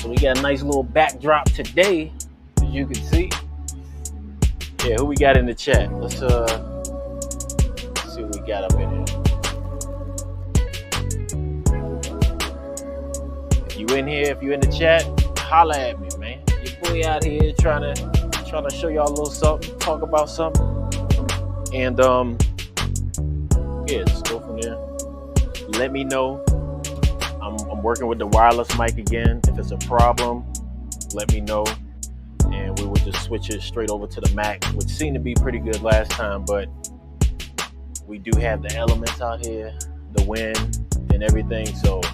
So we got a nice little backdrop today, as you can see. Yeah, who we got in the chat? Let's see what we got up in here. If you in here, if you in the chat, holla at me, man. Your boy out here trying to show y'all a little something, talk about something, and yeah, just go from there. Let me know. I'm working with the wireless mic again. If it's a problem, let me know, and we will just switch it straight over to the Mac, which seemed to be pretty good last time, but we do have the elements out here, the wind and everything, so it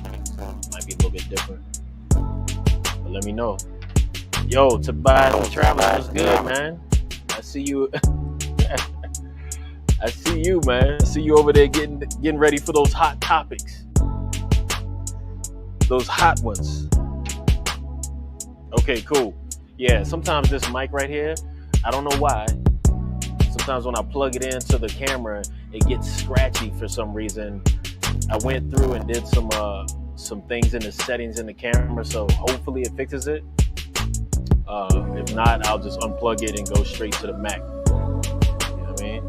might be a little bit different. But let me know. Yo, Tobias the Traveler, what's good, man? I see you. I see you, man. I see you over there getting ready for those hot topics. Those hot ones. Okay, cool. Yeah, sometimes this mic right here, I don't know why. Sometimes when I plug it into the camera, it gets scratchy for some reason. I went through and did some things in the settings in the camera, so hopefully it fixes it. If not, I'll just unplug it and go straight to the Mac. You know what I mean?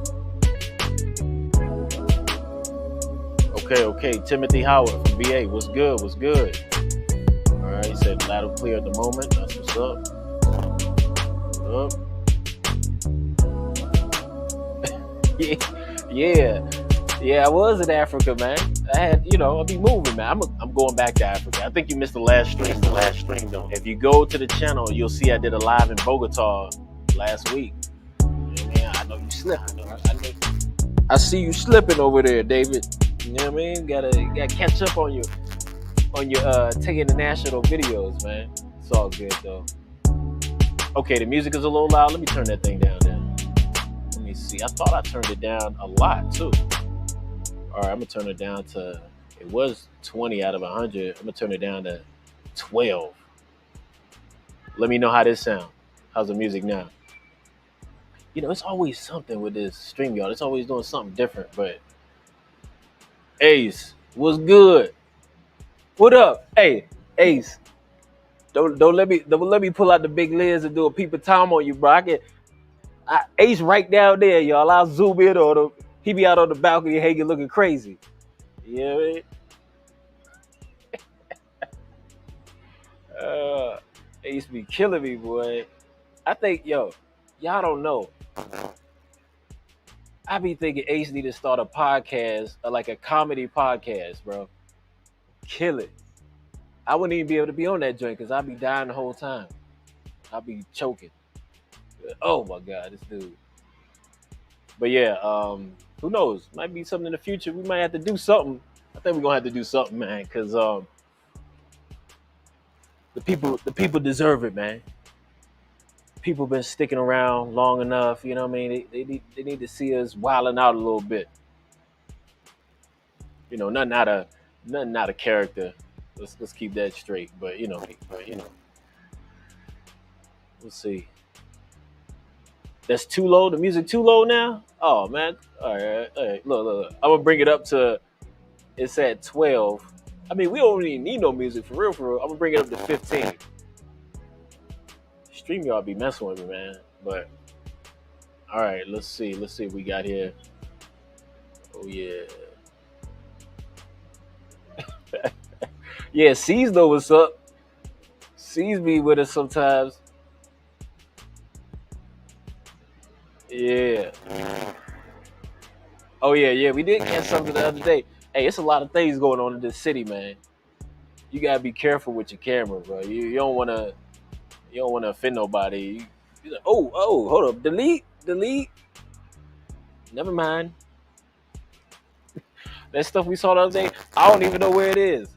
Okay. Timothy Howard from VA. What's good? All right, he said loud and clear at the moment. That's what's up. Yeah, I was in Africa, man. I had, I'll be moving, man. I'm going back to Africa. I think you missed the last stream, though. If you go to the channel, you'll see I did a live in Bogota last week. Man, I know you slipping. I see you slipping over there, David. You know what I mean? Gotta catch up on your taking the national videos, man. It's all good though. Okay, the music is a little loud. Let me turn that thing down then. Let me see. I thought I turned it down a lot too. All right, I'm gonna turn it down to. It was 20 out of 100. I'm gonna turn it down to 12. Let me know how this sounds. How's the music now? It's always something with this stream, y'all. It's always doing something different, but. Ace, what's good? What up? Hey, Ace. Don't let me pull out the big lens and do a peep of Tom on you, bro. Ace right down there, y'all. I'll zoom in on him. He be out on the balcony hanging looking crazy. You know what I mean? Ace be killing me, boy. I think, y'all don't know. I be thinking Ace need to start a podcast, like a comedy podcast, bro. Kill it. I wouldn't even be able to be on that joint because I'd be dying the whole time. I'd be choking. Oh my God, this dude. But yeah, who knows? Might be something in the future. We might have to do something. I think we're gonna have to do something, man, because the people deserve it, man. People been sticking around long enough, you know what I mean? They need to see us wilding out a little bit. Nothing out of character. Let's keep that straight. But we'll see. That's too low. The music too low now. Oh man. All right. Look. I'm gonna bring it up to. It's at 12. I mean, we don't even need no music for real. I'm gonna bring it up to 15. Stream y'all be messing with me, man. But all right, let's see what we got here. Oh yeah. Yeah, C's know what's up. C's be with us sometimes. Yeah. Oh yeah, we did catch something the other day. Hey, it's a lot of things going on in this city, man. You gotta be careful with your camera, bro. You don't wanna offend nobody. You're like, oh, hold up. Delete. Never mind. That stuff we saw the other day, I don't even know where it is.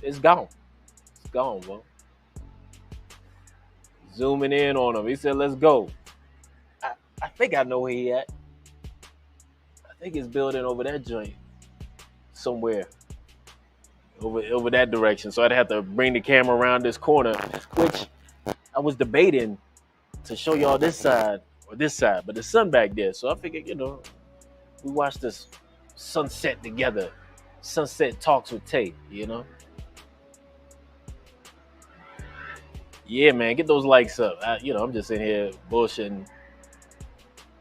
It's gone. Bro. Zooming in on him. He said, let's go. I think I know where he at. I think it's building over that joint. Somewhere. Over that direction. So I'd have to bring the camera around this corner, which I was debating to show y'all this side or this side, but the sun back there. So I figured, we watched this sunset together. Sunset talks with Tay, Yeah, man, get those likes up. I'm just in here bullshitting.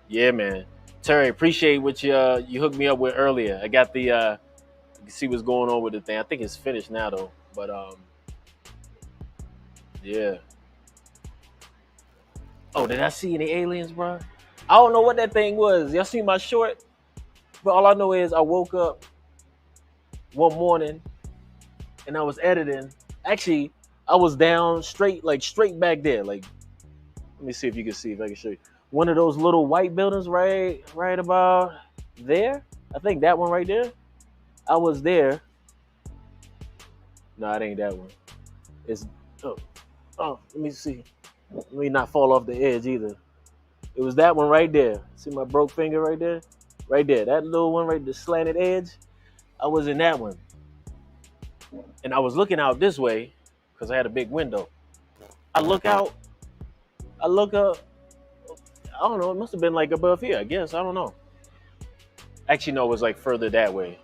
Yeah, man. Terry, appreciate what you hooked me up with earlier. I got the you can see what's going on with the thing. I think it's finished now though. But yeah. Oh, did I see any aliens, bro? I don't know what that thing was. Y'all see my short? But all I know is I woke up one morning and I was editing. Actually, I was down straight, like straight back there. Like, let me see if you can see if I can show you. One of those little white buildings, right about there. I think that one right there. I was there. No, it ain't that one. It's oh, let me see. Let me not fall off the edge either. It was that one right there. See my broke finger right there? Right there. That little one right, the slanted edge. I was in that one. And I was looking out this way because I had a big window. I look out, I look up. I don't know. It must have been like above here, I guess. I don't know. Actually, no, it was like further that way.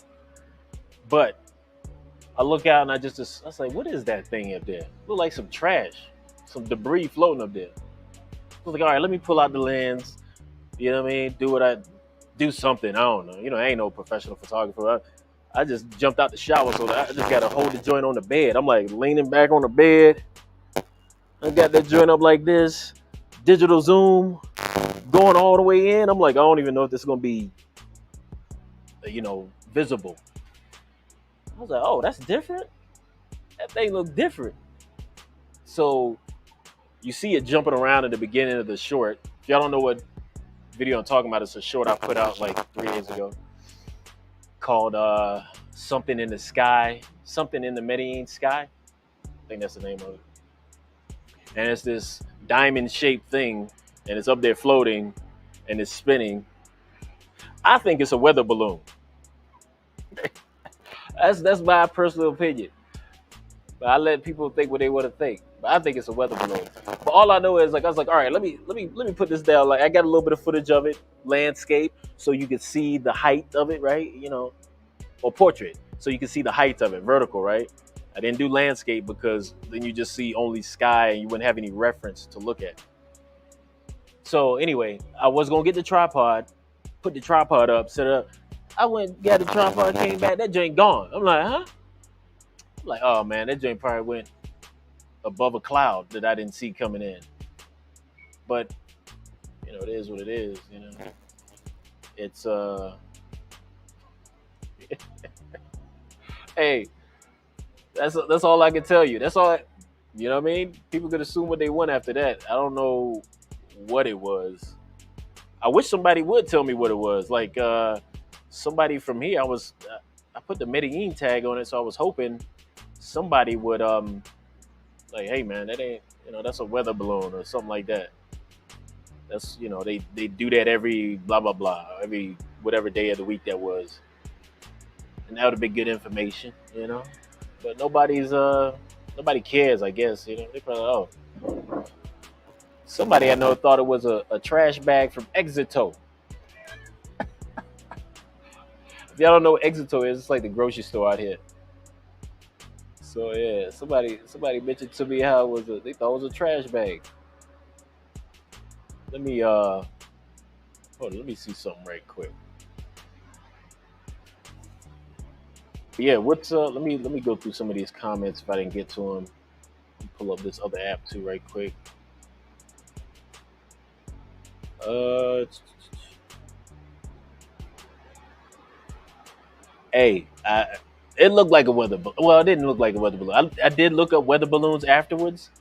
But I look out and I was like, what is that thing up there? Look like some trash, some debris floating up there. I was like, all right, let me pull out the lens. You know what I mean? Do something. I don't know. I ain't no professional photographer. I just jumped out the shower, so I just got to hold the joint on the bed. I'm like leaning back on the bed. I got that joint up like this, digital zoom, going all the way in. I'm like, I don't even know if this is going to be, visible. I was like, oh, that's different. That thing looked different. So you see it jumping around in the beginning of the short. If y'all don't know what video I'm talking about, it's a short I put out like 3 days ago called Something in the Sky, Something in the Medellin Sky. I think that's the name of it. And it's this diamond-shaped thing, and it's up there floating, and it's spinning. I think it's a weather balloon. That's my personal opinion. But I let people think what they want to think. But I think it's a weather balloon. But all I know is I was like, all right, let me put this down. Like I got a little bit of footage of it, landscape, so you can see the height of it, right? Or portrait, so you can see the height of it, vertical, right? I didn't do landscape because then you just see only sky and you wouldn't have any reference to look at. So anyway, I was gonna get the tripod, put the tripod up, set it up. I went, got the tripod, came back, that joint gone. I'm like, huh? I'm like, oh man, that joint probably went above a cloud that I didn't see coming in. But it is what it is. It's hey, that's all I can tell you. That's all. You know what I mean? People could assume what they want after that. I don't know what it was. I wish somebody would tell me what it was. Like somebody from here. I put the Medellin tag on it, so I was hoping somebody would like, hey man, that ain't that's a weather balloon or something like that. That's they do that every blah blah blah, every whatever day of the week that was, and that would have been good information, But nobody cares, I guess. They probably somebody I know thought it was a trash bag from Exito. If y'all don't know what Exito is, it's like the grocery store out here. So yeah, somebody mentioned to me how they thought it was a trash bag. Let me hold on, let me see something right quick. Yeah, what's let me go through some of these comments if I didn't get to them. Pull up this other app too right quick. Hey, it looked like a weather balloon. Well, it didn't look like a weather balloon. I did look up weather balloons afterwards,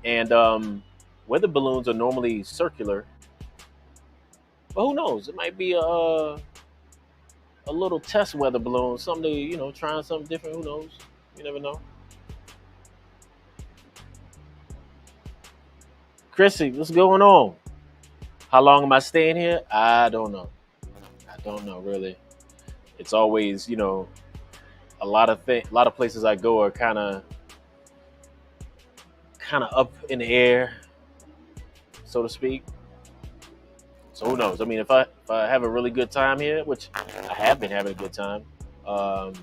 and weather balloons are normally circular. But who knows? It might be a little test weather balloon, something to, trying something different. Who knows? You never know. Chrissy, what's going on? How long am I staying here? I don't know. I don't know really. It's always, a lot of places I go are kind of up in the air, so to speak. So who knows? I mean, if I have a really good time here, which I have been having a good time, who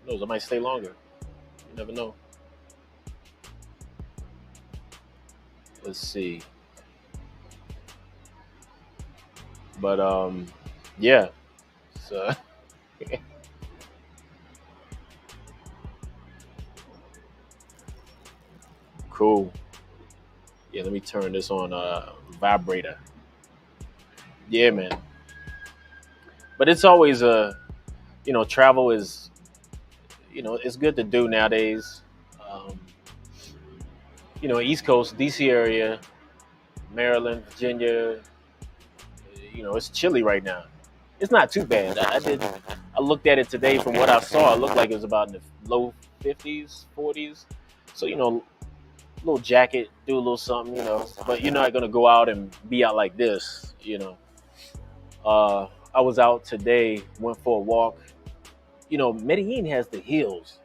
knows? I might stay longer. You never know. Let's see. But yeah. So cool. Yeah, let me turn this on vibrator. Yeah, man. But it's always travel is it's good to do nowadays. Um, East Coast, DC area, Maryland, Virginia. It's chilly right now. It's not too bad. I looked at it today. From what I saw, it looked like it was about in the low 50s, 40s. So little jacket, do a little something, But you're not gonna go out and be out like this. I was out today, went for a walk. Medellin has the hills.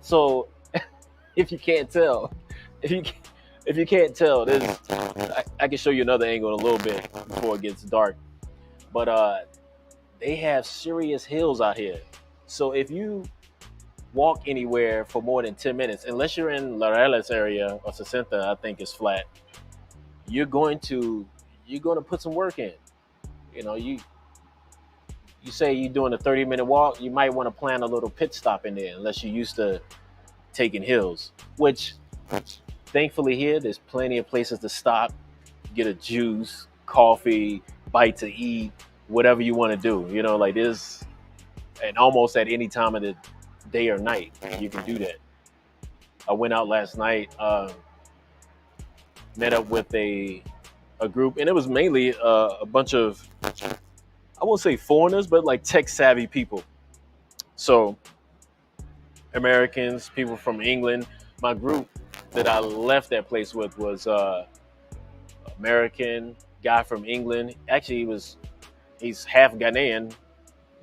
So if you can't tell, if you if you can't tell, I can show you another angle in a little bit before it gets dark. But they have serious hills out here. So if you walk anywhere for more than 10 minutes, unless you're in Larelas area or Sesenta, I think is flat, you're going to put some work in. You say you're doing a 30-minute walk, you might want to plan a little pit stop in there, unless you're used to taking hills, which thankfully here there's plenty of places to stop, get a juice, coffee, bite to eat, whatever you want to do. Like this, and almost at any time of the day or night, you can do that. I went out last night, met up with a group, and it was mainly a bunch of, I won't say foreigners, but like tech savvy people. So Americans, people from England. My group that I left that place with was American guy from England. Actually, he's half Ghanaian,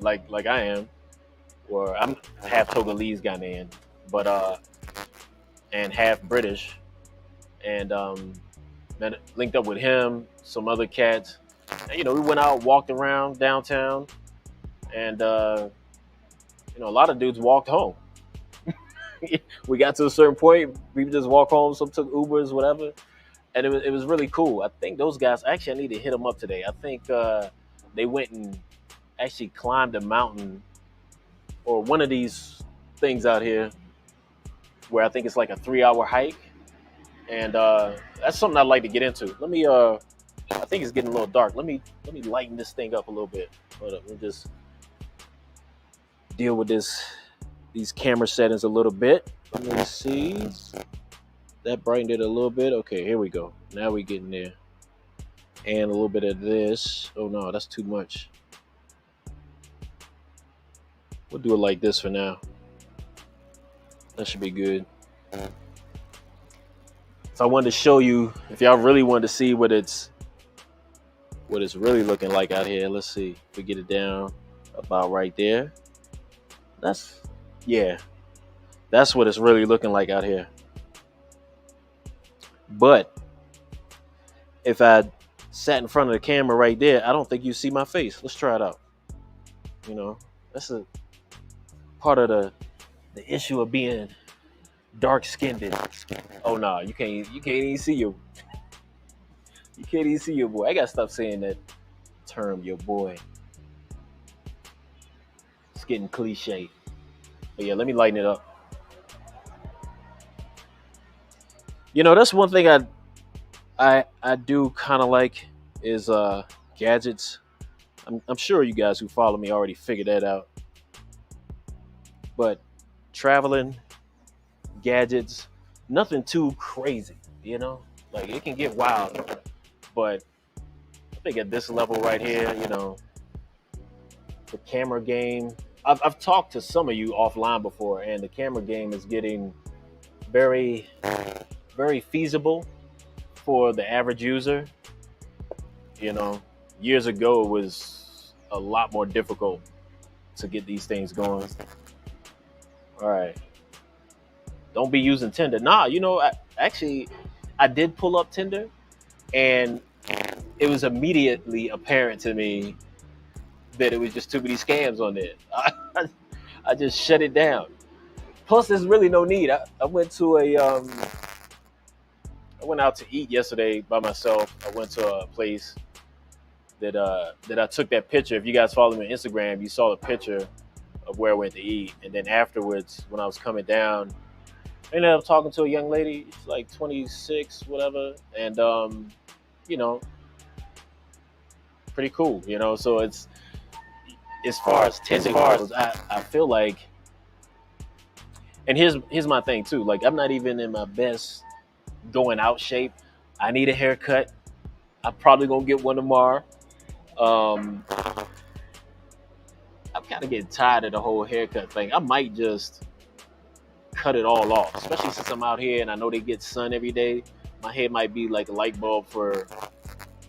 like I am, or I'm half Togolese Ghanaian, but and half British. And linked up with him, some other cats. And, we went out, walked around downtown, and a lot of dudes walked home. We got to a certain point, people just walk home. Some took Ubers, whatever, and it was really cool. I think those guys, actually, I need to hit them up today. I think they went and actually climbed a mountain or one of these things out here, where I think it's like a 3-hour hike, and that's something I'd like to get into. Let me. I think it's getting a little dark. Let me lighten this thing up a little bit. Hold up, let me just deal with these camera settings a little bit. Let me see. That brightened it a little bit. Okay, here we go. Now we getting there. And a little bit of this. Oh no, that's too much. We'll do it like this for now. That should be good. So I wanted to show you, if y'all really wanted to see what it's really looking like out here. Let's see if we get it down about right there. That's what it's really looking like out here. But if I sat in front of the camera right there, I don't think you see my face. Let's try it out. That's a part of the issue of being dark skinned. Oh no, you can't even see your boy. I gotta stop saying that term, your boy. It's getting cliche. But yeah, let me lighten it up. That's one thing I do kind of like is gadgets. I'm sure you guys who follow me already figured that out. But traveling, gadgets, nothing too crazy, Like it can get wild, but I think at this level right here, the camera game. I've talked to some of you offline before, and the camera game is getting very, very feasible for the average user. Years ago it was a lot more difficult to get these things going. All right. Don't be using Tinder. Nah, I did pull up Tinder, and it was immediately apparent to me that it was just too many scams on there. I just shut it down. Plus, there's really no need. I went to I went out to eat yesterday by myself. I went to a place that I took that picture. If you guys follow me on Instagram, you saw the picture of where I went to eat. And then afterwards, when I was coming down, I ended up talking to a young lady, she's like 26, whatever, and you know, pretty cool, you know. So it's as far as Tinder goes, I feel like, and here's my thing too. Like I'm not even in my best going out shape. I need a haircut. I'm probably gonna get one tomorrow. Um, I'm kind of getting tired of the whole haircut thing. I might just cut it all off, especially since I'm out here and I know they get sun every day. My head might be like a light bulb for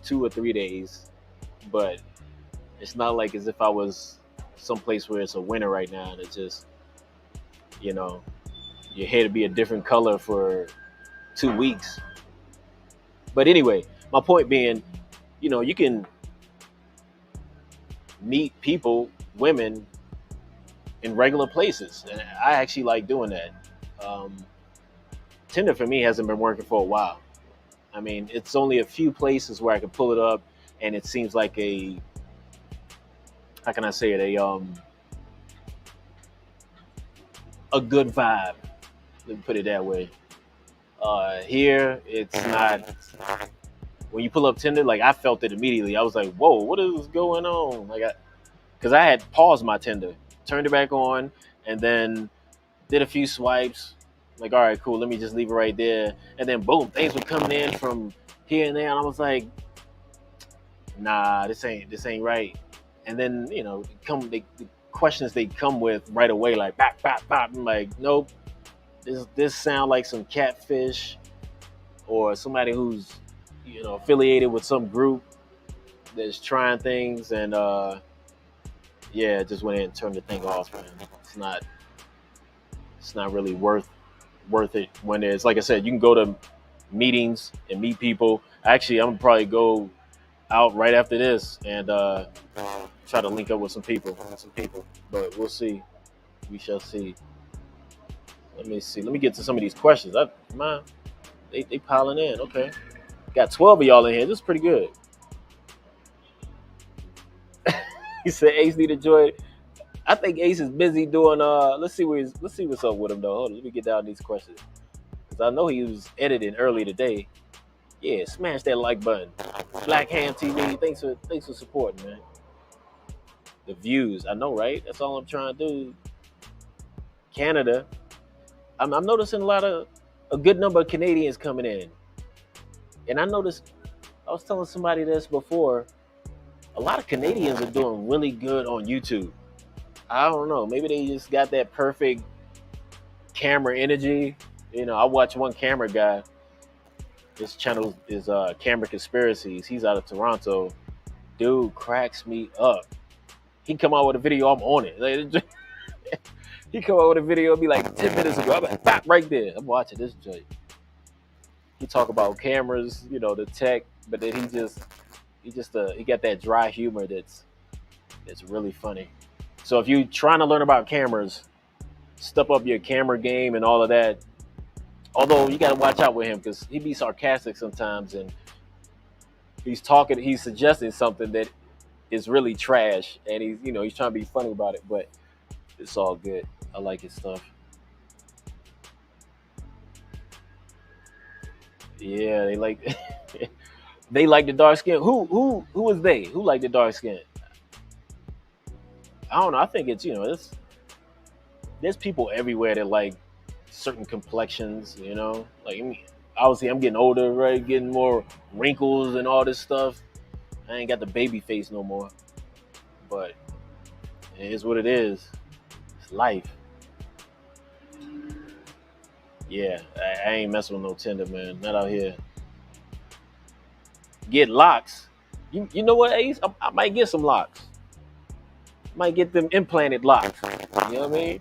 2 or 3 days, but it's not like as if I was someplace where it's a winter right now and it's just, you know, your hair to be a different color for 2 weeks. But anyway, my point being, you know, you can meet people, women, in regular places, and I actually like doing that. Um, Tinder for me hasn't been working for a while. I mean, it's only a few places where I can pull it up, and it seems like a, how can I say it, a good vibe. Let me put it that way. Here, it's not. When you pull up Tinder, like I felt it immediately. I was like, "Whoa, what is going on?" Because I had paused my Tinder, turned it back on, and then did a few swipes. Like, all right, cool. Let me just leave it right there. And then boom, things were coming in from here and there, and I was like, "Nah, this ain't right." And then the questions they come with right away, like bop bop bop. I'm like, nope. This sound like some catfish or somebody who's affiliated with some group that's trying things, and yeah, just went ahead and turned the thing off, man. It's not really worth it when there's, like I said, you can go to meetings and meet people. Actually, I'm gonna probably go out right after this and try to link up with some people. But we'll see. We shall see. Let me see. Let me get to some of these questions. They piling in. Okay, got 12 of y'all in here. This is pretty good. He said Ace need to join. I think Ace is busy doing. Let's see what's up with him though. Hold on, let me get down these questions because I know he was editing early today. Yeah, smash that like button. Black Ham TV. Thanks for supporting, man. The views, I know, right? That's all I'm trying to do. Canada. I'm noticing a good number of Canadians coming in, and I noticed. I was telling somebody this before. A lot of Canadians are doing really good on YouTube. I don't know. Maybe they just got that perfect camera energy. I watch one camera guy. His channel is Camera Conspiracies. He's out of Toronto. Dude cracks me up. He come out with a video, I'm on it. He come out with a video, be like 10 minutes ago. I'm like, bop, right there. I'm watching this joint. He talk about cameras, the tech, but then he got that dry humor that's really funny. So if you're trying to learn about cameras, step up your camera game and all of that. Although you got to watch out with him because he be sarcastic sometimes, and he's suggesting something that is really trash, and he's trying to be funny about it, but it's all good. I like his stuff. Yeah, they like they like the dark skin. Who is they? Who like the dark skin? I don't know. I think it's there's people everywhere that like certain complexions. Like obviously I'm getting older, right? Getting more wrinkles and all this stuff. I ain't got the baby face no more, but it is what it is. It's life. Yeah, I ain't messing with no Tinder, man. Not out here. Get locks. You know what, Ace? I might get some locks. Might get them implanted locks. You know what I mean?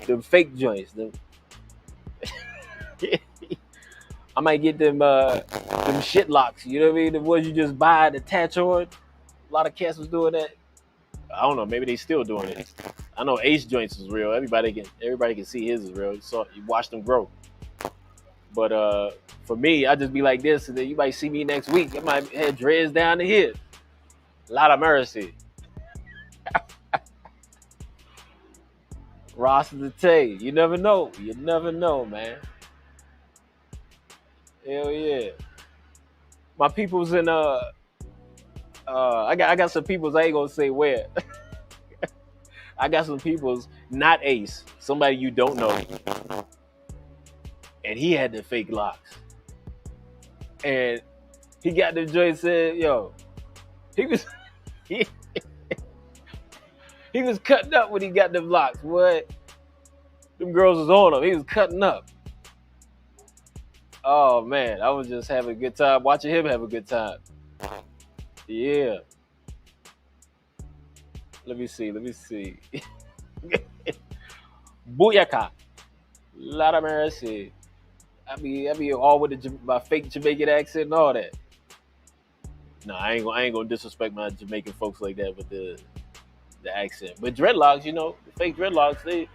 Them fake joints. I might get them shit locks. You know what I mean? The ones you just buy and attach on. A lot of cats was doing that. I don't know. Maybe they still doing it. I know Ace joints is real. Everybody can see his is real. You watch them grow. But for me, I just be like this, and then you might see me next week. I might have dreads down the hip. A lot of mercy. Rasta the Tay. You never know. You never know, man. Hell yeah. My people's in I got some people's, I ain't gonna say where. I got some people's not Ace, somebody you don't know, and he had the fake locks. And he got the joint said, yo, he was he, he was cutting up when he got them locks. What? Them girls was on him. He was cutting up. Oh man, I was just having a good time watching him have a good time. Yeah. Let me see. Let me see. Booyaka. Lot of mercy. I be all with my fake Jamaican accent and all that. No, I ain't gonna disrespect my Jamaican folks like that with the accent. But dreadlocks, the fake dreadlocks,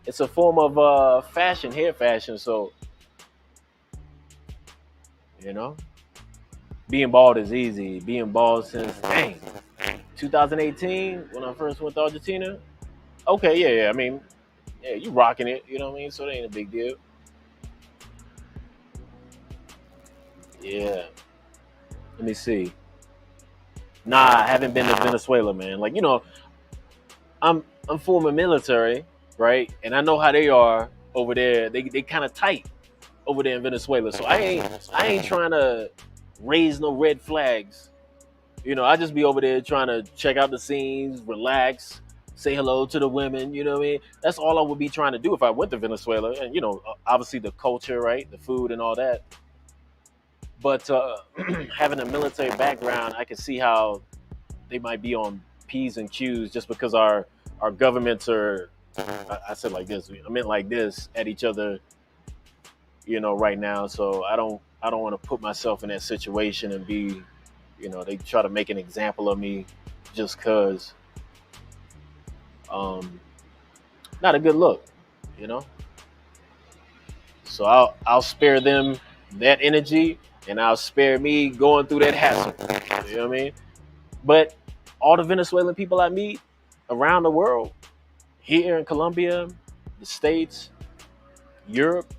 it's a form of fashion, hair fashion. So you know, being bald is easy. Being bald since 2018 when I first went to Argentina. Okay, yeah. I mean, yeah, you rocking it. You know what I mean? So it ain't a big deal. Yeah. Let me see. Nah, I haven't been to Venezuela, man. Like, I'm former military, right? And I know how they are over there. They kind of tight over there in Venezuela. So I ain't trying to raise no red flags. I just be over there trying to check out the scenes, relax, say hello to the women. You know what I mean? That's all I would be trying to do if I went to Venezuela. And obviously the culture, right? The food and all that. But having a military background, I can see how they might be on P's and Q's just because our governments are. I said like this. I meant like this at each other. Right now. So I don't want to put myself in that situation and be. They try to make an example of me just cause. Um, Not a good look. You know. So I'll spare them that energy, and I'll spare me going through that hassle. You know what I mean? But all the Venezuelan people I meet around the world, here in Colombia, the States, Europe,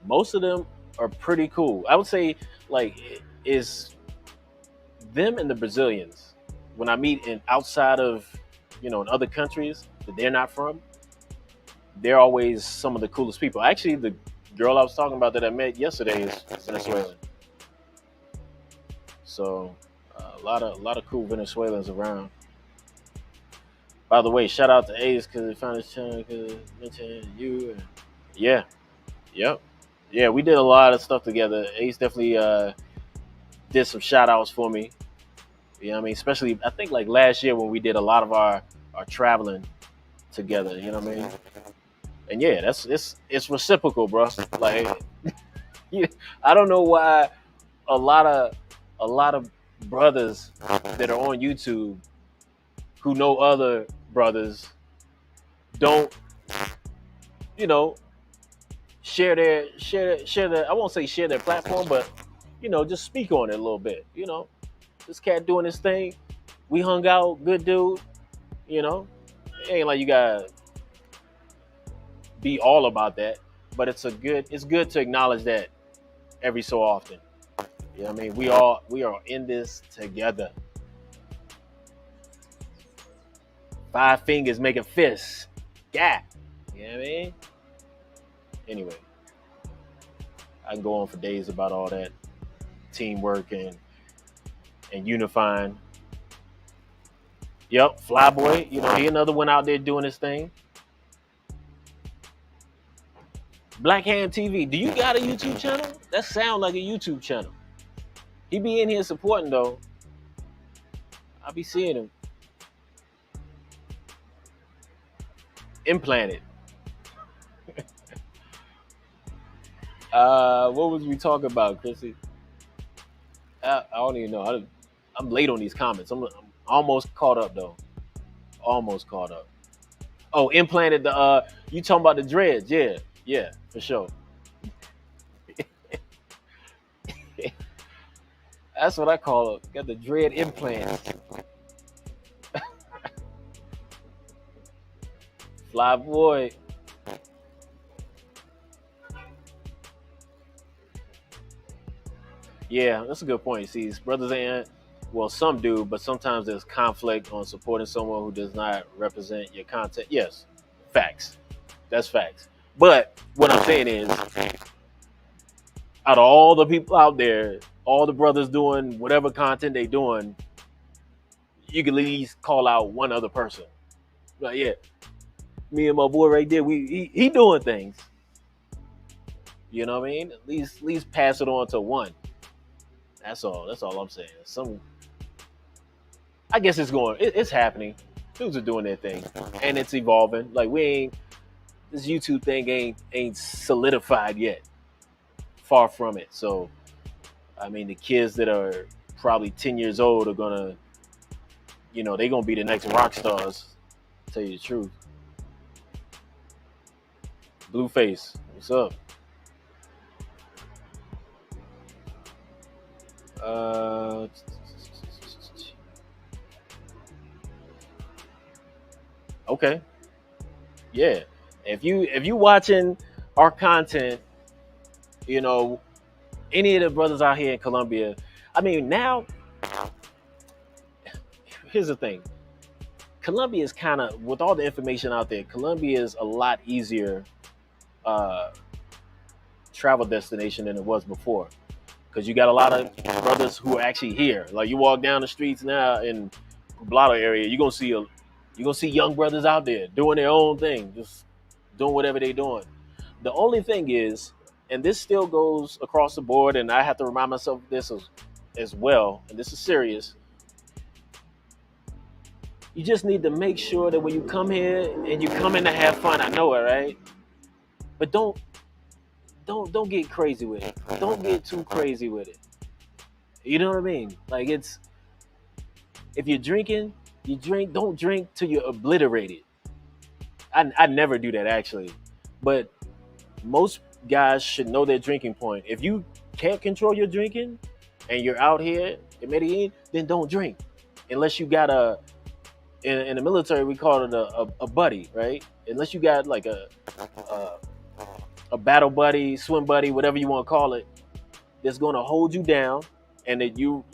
most of them are pretty cool. I would say like is them and the Brazilians. When I meet in outside of, in other countries that they're not from, they're always some of the coolest people. Actually, the girl I was talking about that I met yesterday is Venezuelan. So a lot of cool Venezuelans around. By the way, shout out to Ace because he found his channel because mentioned you. Yeah, yep, yeah. We did a lot of stuff together. Ace definitely did some shout outs for me. You know what I mean? Especially I think like last year when we did a lot of our traveling together. You know what I mean? And yeah, it's reciprocal, bro. Like, I don't know why a lot of brothers that are on YouTube who know other brothers don't, share their I won't say share their platform, but just speak on it a little bit. This cat doing his thing. We hung out, good dude. It ain't like you gotta be all about that, but it's good to acknowledge that every so often. You know what I mean? We are in this together. Five fingers make a fist. Yeah. You know what I mean? Anyway, I can go on for days about all that teamwork and unifying. Yep, Flyboy, he another one out there doing his thing. Black Hand TV, do you got a YouTube channel? That sound like a YouTube channel. He be in here supporting though. I be seeing him. Implanted. What was we talking about, Chrissy? I don't even know. I'm late on these comments. I'm almost caught up though. Almost caught up. Oh, implanted the you talking about the dreads? Yeah, for sure. That's what I call it. Got the dread implants. Fly boy. Yeah, that's a good point. See, brothers ain't, well, some do, but sometimes there's conflict on supporting someone who does not represent your content. Yes, facts. That's facts. But what I'm saying is, out of all the people out there, all the brothers doing whatever content they doing, you can at least call out one other person. Like, yeah, me and my boy right there, he doing things. You know what I mean? At least pass it on to one. That's all. That's all I'm saying. I guess it's happening. Dudes are doing their thing, and it's evolving. Like we ain't this YouTube thing ain't solidified yet. Far from it. So I mean, the kids that are probably 10 years old are gonna, they're gonna be the next rock stars. To tell you the truth. Blueface, what's up? Uh, okay, yeah. If you watching our content, you know, any of the brothers out here in Colombia, I mean, now here's the thing. Colombia is kind of, with all the information out there, Colombia is a lot easier uh, travel destination than it was before. Because you got a lot of brothers who are actually here. Like you walk down the streets now in Poblado area, you're gonna see young brothers out there doing their own thing, just doing whatever they're doing. The only thing is, and this still goes across the board, and I have to remind myself of this as well, and this is serious. You just need to make sure that when you come here and you come in to have fun, I know it, right? But don't get crazy with it. Don't get too crazy with it. You know what I mean? Like if you're drinking, you drink. Don't drink till you're obliterated. I never do that actually, but most guys should know their drinking point. If you can't control your drinking and you're out here in Medellin, then don't drink unless you got in the military we call it a buddy, right? Unless you got like a a battle buddy, swim buddy, whatever you want to call it, that's going to hold you down and that you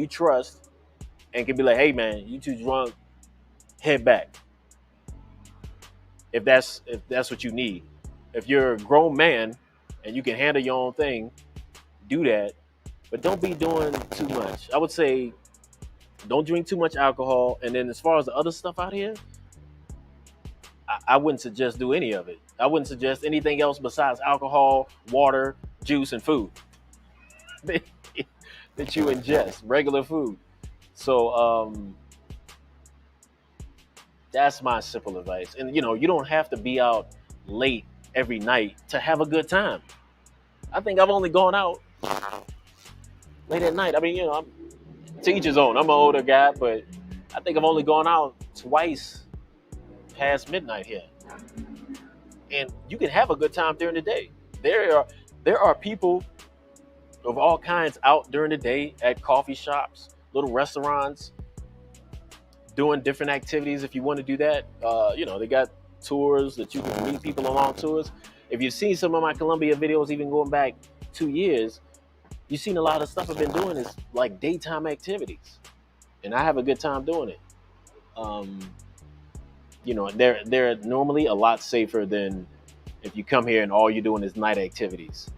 trust and can be like, hey man, you too drunk, head back. If that's what you need. If you're a grown man and you can handle your own thing, do that. But don't be doing too much. I would say don't drink too much alcohol. And then as far as the other stuff out here, I wouldn't suggest do any of it. I wouldn't suggest anything else besides alcohol, water, juice, and food that you ingest, regular food. So that's my simple advice. And you don't have to be out late every night to have a good time. I think I've only gone out late at night. I mean, I'm to each his own. I'm an older guy, but I think I've only gone out twice past midnight here. And you can have a good time during the day. There are people of all kinds out during the day at coffee shops, little restaurants, doing different activities if you want to do that. They got tours that you can meet people along tours. If you've seen some of my Colombia videos, even going back 2 years, you've seen a lot of stuff I've been doing is like daytime activities. And I have a good time doing it. They're normally a lot safer than if you come here and all you're doing is night activities.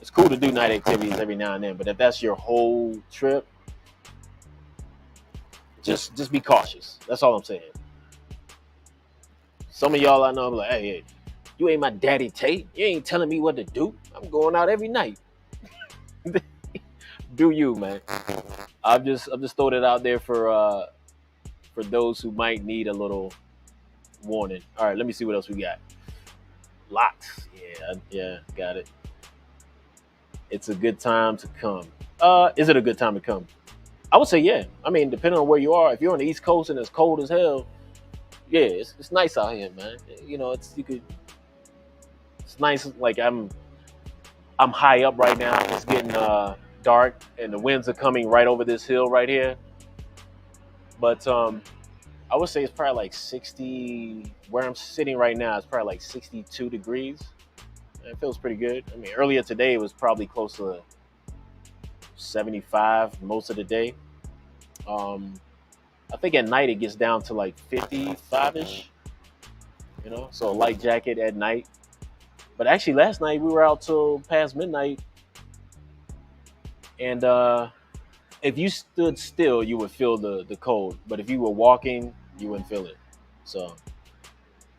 It's cool to do night activities every now and then, but if that's your whole trip, just be cautious. That's all I'm saying. Some of y'all I know I'm like, hey, you ain't my daddy Tate. You ain't telling me what to do. I'm going out every night. Do you, man? I'm just throwing it out there for those who might need a little warning. All right, let me see what else we got. Locks. Yeah, got it. It's a good time to come. Is it a good time to come? I would say yeah. I mean, depending on where you are. If you're on the East Coast and it's cold as hell, yeah, it's nice out here, man. It's nice. Like I'm high up right now. It's getting dark and the winds are coming right over this hill right here. But I would say it's probably like 60. Where I'm sitting right now, it's probably like 62 degrees. It feels pretty good. I mean, earlier today it was probably close to 75 most of the day. Um, I think at night it gets down to like 55 ish. So a light jacket at night. But actually, last night we were out till past midnight, and if you stood still, you would feel the cold. But if you were walking, you wouldn't feel it. So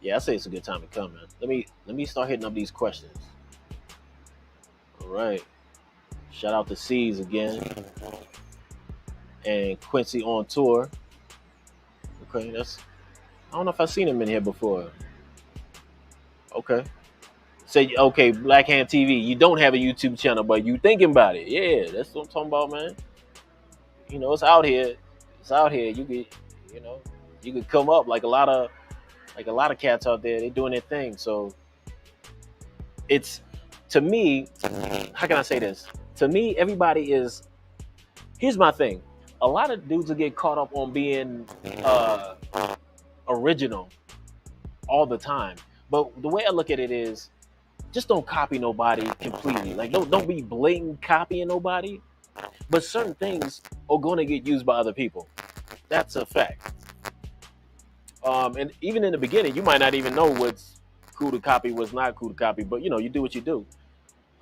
yeah, I say it's a good time to come, man. Let me start hitting up these questions. All right. Shout out to C's again and Quincy on tour. Okay, I don't know if I've seen him in here before. Okay. Say okay, Black Hand TV. You don't have a YouTube channel, but you thinking about it. Yeah, that's what I'm talking about, man. It's out here. It's out here. You could come up like a lot of cats out there. They're doing their thing. So it's to me. How can I say this? To me, everybody is. Here's my thing. A lot of dudes will get caught up on being original all the time. But the way I look at it is, just don't copy nobody completely. Like don't be blatant copying nobody. But certain things are going to get used by other people. That's a fact. And even in the beginning, you might not even know what's cool to copy, what's not cool to copy. But you do what you do.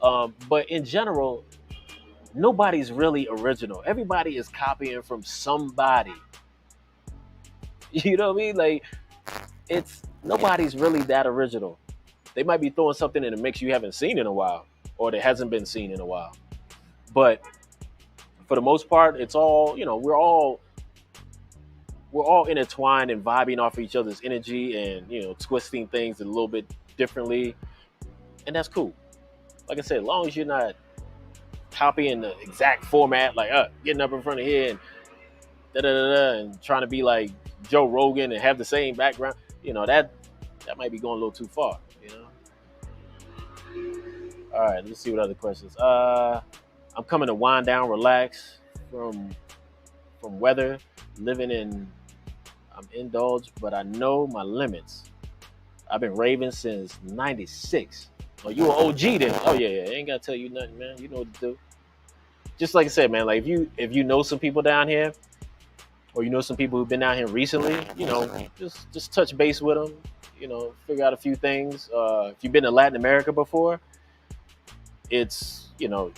But in general, nobody's really original. Everybody is copying from somebody. You know what I mean? Like nobody's really that original. They might be throwing something in the mix you haven't seen in a while, or that hasn't been seen in a while. But for the most part, it's all we're all intertwined and vibing off of each other's energy, and twisting things a little bit differently, and that's cool. Like I said, as long as you're not copying the exact format, like getting up in front of here and da da da da, and trying to be like Joe Rogan and have the same background, that might be going a little too far. All right, let's see what other questions. I'm coming to wind down, relax from weather, living in. I'm indulged, but I know my limits. I've been raving since '96. Oh, you an OG then? Oh yeah, yeah. I ain't gotta tell you nothing, man. You know what to do. Just like I said, man. Like if you know some people down here, or you know some people who've been down here recently, just touch base with them. Figure out a few things. If you've been to Latin America before, it's you'll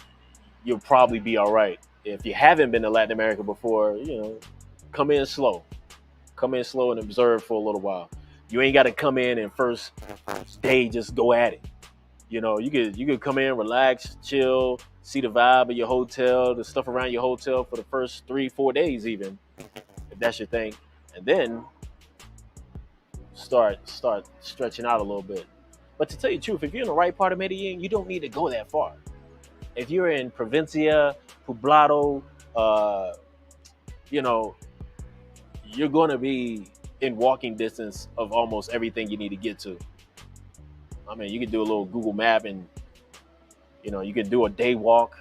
probably be all right. If you haven't been to Latin America before, come in slow. Come in slow and observe for a little while. You ain't got to come in and first day just go at it. You could come in, relax, chill, see the vibe of your hotel, the stuff around your hotel for the first 3-4 days, even if that's your thing, and then start stretching out a little bit. But to tell you the truth, if you're in the right part of Medellin, you don't need to go that far. If you're in Provincia, Poblado, you're going to be in walking distance of almost everything you need to get to. I mean, you can do a little Google map, and you can do a day walk,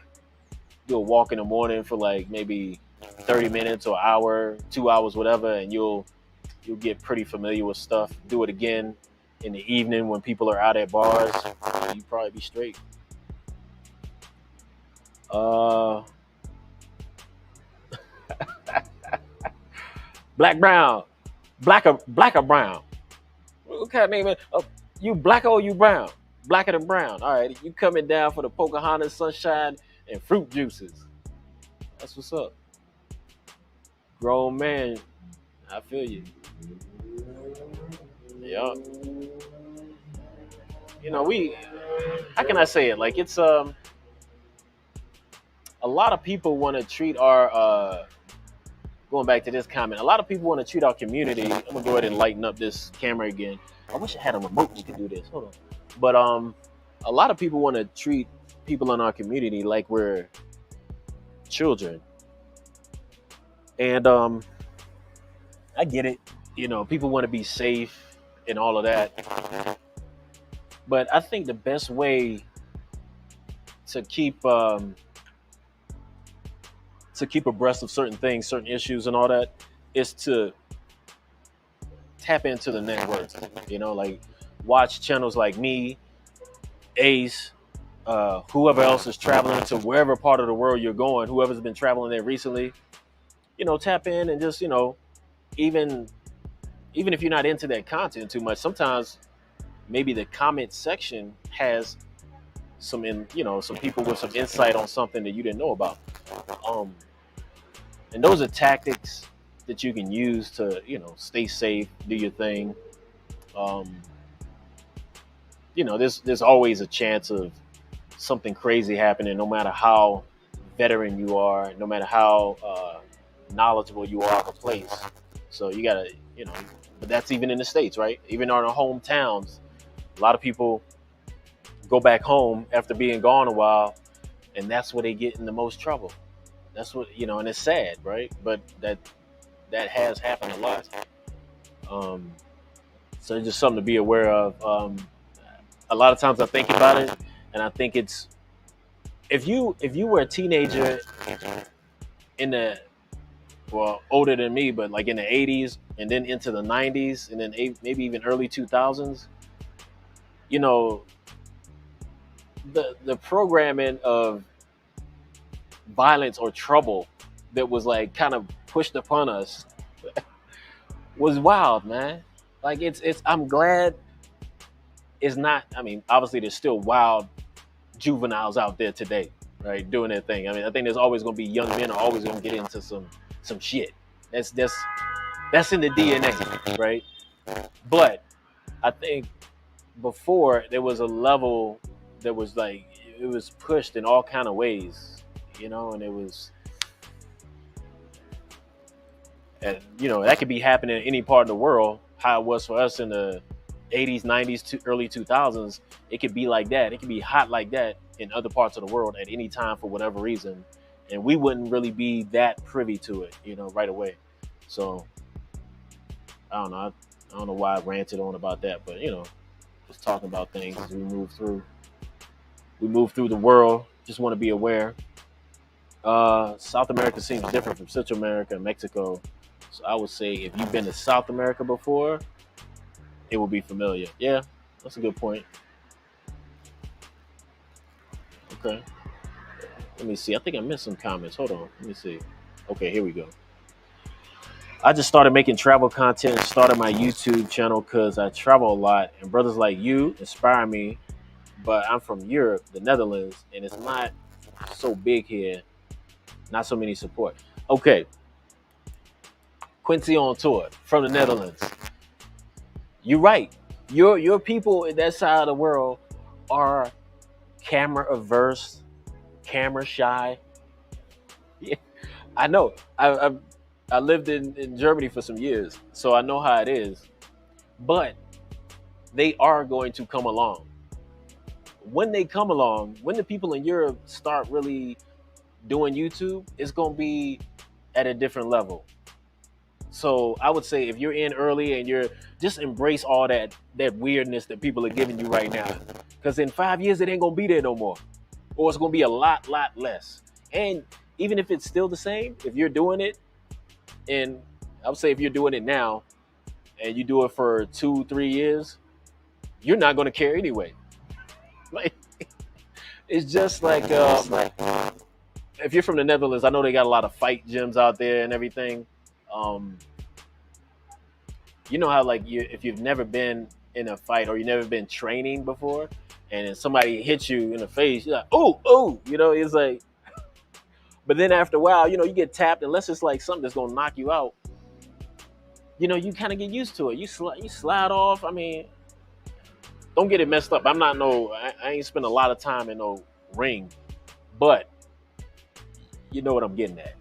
do a walk in the morning for like maybe 30 minutes or an hour, 2 hours, whatever, and you'll get pretty familiar with stuff. Do it again in the evening when people are out at bars. You probably be straight. Black brown, black or brown. What kind of name is? Oh, you black or you brown? Blacker than brown. All right, you coming down for the Pocahontas, sunshine, and fruit juices. That's what's up. Grown man, I feel you. Yeah. How can I say it? Like it's a lot of people want to treat our going back to this comment, a lot of people want to treat our community. I'm gonna go ahead and lighten up this camera again. I wish I had a remote that could do this. Hold on. But a lot of people want to treat people in our community like we're children. And I get it. People want to be safe and all of that. But I think the best way to keep to keep abreast of certain things, certain issues, and all that, is to tap into the network. Like watch channels like me, Ace, whoever else is traveling to wherever part of the world you're going, whoever's been traveling there recently. Tap in and just even even if you're not into that content too much, sometimes maybe the comment section has some people with some insight on something that you didn't know about. Um, and those are tactics that you can use to stay safe, do your thing. Um, there's always a chance of something crazy happening, no matter how veteran you are, no matter how knowledgeable you are of a place. So you gotta, but that's even in the States, right? Even in our hometowns, a lot of people go back home after being gone a while, and that's where they get in the most trouble. That's what and it's sad, right? But that has happened a lot. Um, so it's just something to be aware of. A lot of times I think about it, and I think it's if you were a teenager in the older than me, but like in the 80s and then into the 90s and then maybe even early 2000s, you know, the programming of violence or trouble that was like kind of pushed upon us was wild, man. Like it's I'm glad it's not. I mean, obviously there's still wild juveniles out there today, right, doing their thing. I mean, I think there's always going to be young men are always going to get into some shit. That's in the DNA, right? But I think before there was a level that was like it was pushed in all kind of ways, and it was, and that could be happening in any part of the world. How it was for us in the 80s, 90s, to early 2000s, it could be like that. It could be hot like that in other parts of the world at any time for whatever reason, and we wouldn't really be that privy to it, right away. So I don't know. I don't know why I ranted on about that, but just talking about things as we move through the world. Just want to be aware. South America seems different from Central America and Mexico. So I would say if you've been to South America before, it will be familiar. Yeah, that's a good point. Okay. Let me see. I think I missed some comments. Hold on. Let me see. Okay, here we go. I just started making travel content and started my YouTube channel because I travel a lot, and brothers like you inspire me. But I'm from Europe, the Netherlands, and it's not so big here. Not so many support. Okay, Quincy on tour from the Netherlands. You're right. Your people in that side of the world are camera averse, camera shy. Yeah, I know. I lived in Germany for some years, so I know how it is. But they are going to come along. When they come along, when the people in Europe start really doing YouTube, it's going to be at a different level. So I would say if you're in early and you're just embrace all that weirdness that people are giving you right now, because in 5 years it ain't gonna be there no more, or it's gonna be a lot less. And even if it's still the same, if you're doing it, and I would say if you're doing it now and you do it for 2-3 years, you're not gonna care anyway. Like it's just like if you're from the Netherlands, I know they got a lot of fight gyms out there and everything. Um, you know how like if you've never been in a fight or you've never been training before, and then somebody hits you in the face, you're like, oh, it's like. But then after a while, you get tapped, unless it's like something that's gonna knock you out. You kind of get used to it. You slide off. I mean, don't get it messed up. I ain't spent a lot of time in no ring, but you know what I'm getting at.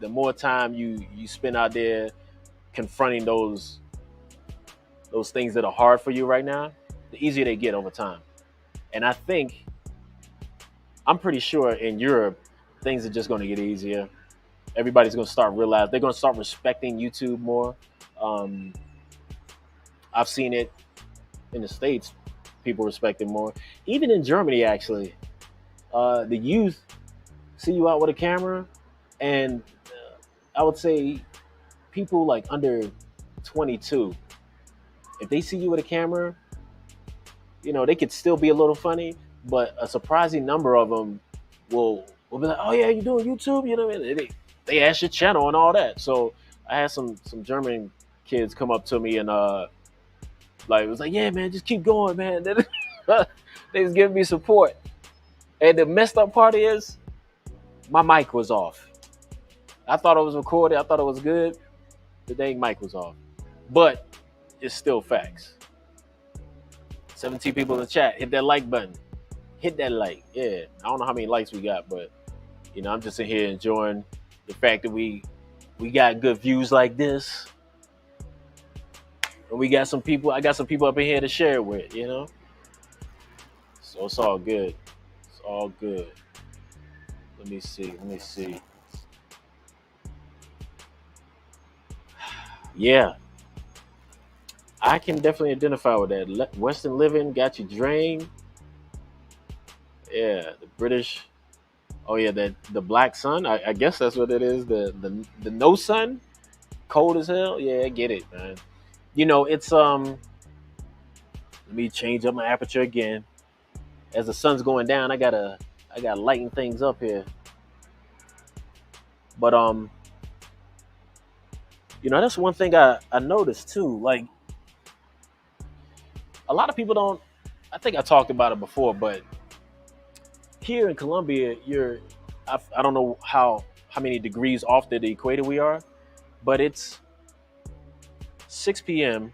The more time you spend out there confronting those things that are hard for you right now, the easier they get over time. And I'm pretty sure in Europe, things are just going to get easier. Everybody's going to start realizing they're going to start respecting YouTube more. I've seen it in the States, people respect it more. Even in Germany, actually, the youth see you out with a camera, and I would say people like under 22, if they see you with a camera, they could still be a little funny, but a surprising number of them will be like, "Oh yeah, you doing YouTube?" You know what I mean? They ask your channel and all that. So I had some German kids come up to me and like it was like, "Yeah, man, just keep going, man." They was giving me support. And the messed up part is my mic was off. I thought it was recorded. I thought it was good. The dang mic was off. But it's still facts. 17 people in the chat. Hit that like button. Hit that like. Yeah. I don't know how many likes we got, but I'm just in here enjoying the fact that we got good views like this. And we got some people. I got some people up in here to share with, So it's all good. It's all good. Let me see. Yeah. I can definitely identify with that. Western living got you drained. Yeah, the British. Oh yeah, the black sun. I guess that's what it is. The no sun, cold as hell. Yeah, I get it, man. It's Let me change up my aperture again. As the sun's going down, I gotta lighten things up here. But that's one thing I noticed too. Like a lot of people don't. I think I talked about it before, but here in Colombia, I don't know how many degrees off the equator we are, but it's 6 p.m.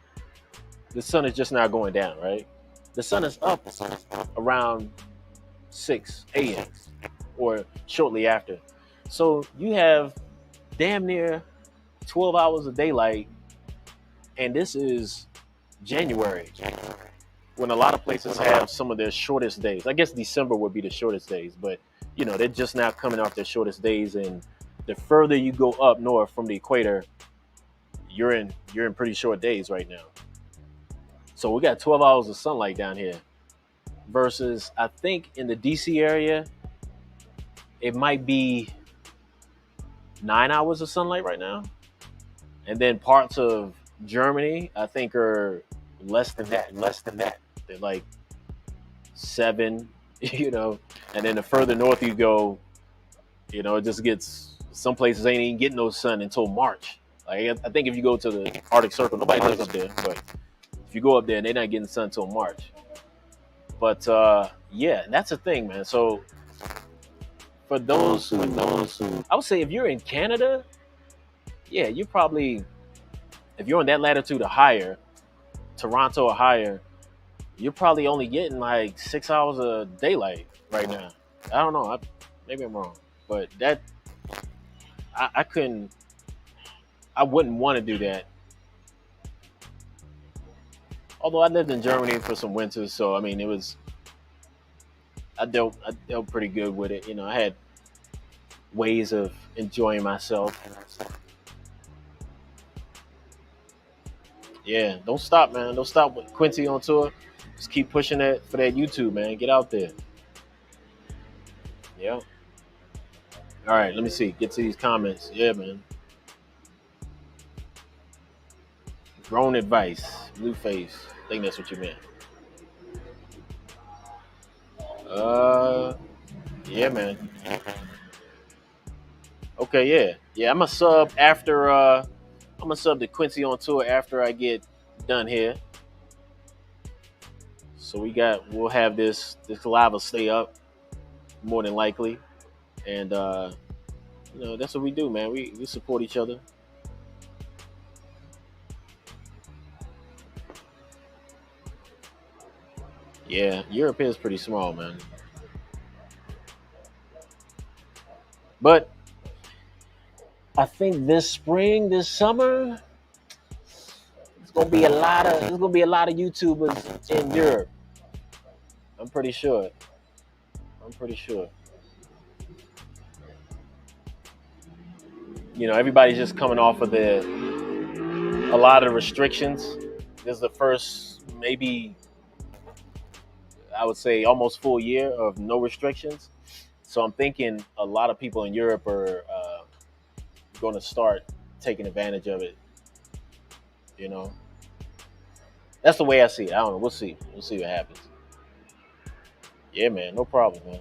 The sun is just now going down, right? The sun is up around 6 a.m. or shortly after. So you have damn near 12 hours of daylight, and this is January, when a lot of places have some of their shortest days. I guess December would be the shortest days, but they're just now coming off their shortest days, and the further you go up north from the equator, you're in pretty short days right now. So we got 12 hours of sunlight down here versus I think in the DC area, it might be 9 hours of sunlight right now. And then parts of Germany, I think, are less than that. They're like 7, and then the further north you go, it just gets, some places ain't even getting no sun until March. Like I think if you go to the Arctic Circle, nobody lives up there, but if you go up there, they're not getting sun until March. But yeah, that's the thing, man. So for those who, I would say if you're in Canada, yeah, you probably, if you're in that latitude or higher, Toronto or higher, you're probably only getting like 6 hours of daylight right now. I don't know. Maybe I'm wrong, but that I couldn't. I wouldn't want to do that. Although I lived in Germany for some winters, so I mean, I dealt pretty good with it. I had ways of enjoying myself. Yeah, don't stop, man. Don't stop with Quincy on tour. Just keep pushing that for that YouTube, man. Get out there. Yeah. All right, let me see. Get to these comments. Yeah, man. Grown advice. Blueface. I think that's what you meant. Yeah, man. Okay, yeah. I'm a sub after. I'm gonna sub to Quincy on tour after I get done here. So we'll have this live will stay up more than likely, and that's what we do, man. We support each other. Yeah, Europe is pretty small, man. But I think this summer, there's gonna be a lot of YouTubers in Europe. I'm pretty sure. Everybody's just coming off of a lot of restrictions. This is the first, maybe I would say almost full year of no restrictions. So I'm thinking a lot of people in Europe are going to start taking advantage of it. You know, that's the way I see it. I don't know. We'll see. We'll see what happens. Yeah, man. No problem, man.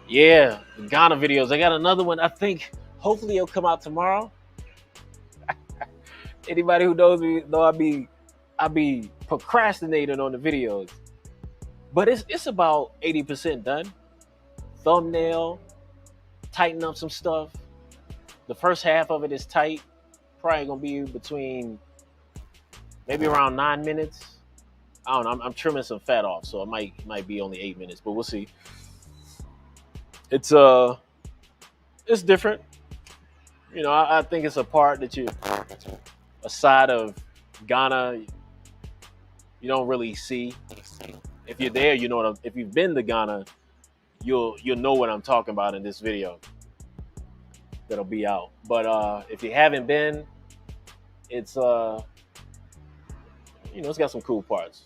Yeah, the Ghana videos. I got another one. I think hopefully it'll come out tomorrow. Anybody who knows me know I be procrastinating on the videos, but it's about 80% done. Thumbnail, tighten up some stuff. The first half of it is tight. Probably gonna be between maybe around 9 minutes. I don't know. I'm trimming some fat off, so it might be only 8 minutes, but we'll see. It's it's different. You know, I think it's a part that a side of Ghana you don't really see. If you're there, you know what if you've been to Ghana, you'll know what I'm talking about in this video that'll be out. But if you haven't been, it's it's got some cool parts.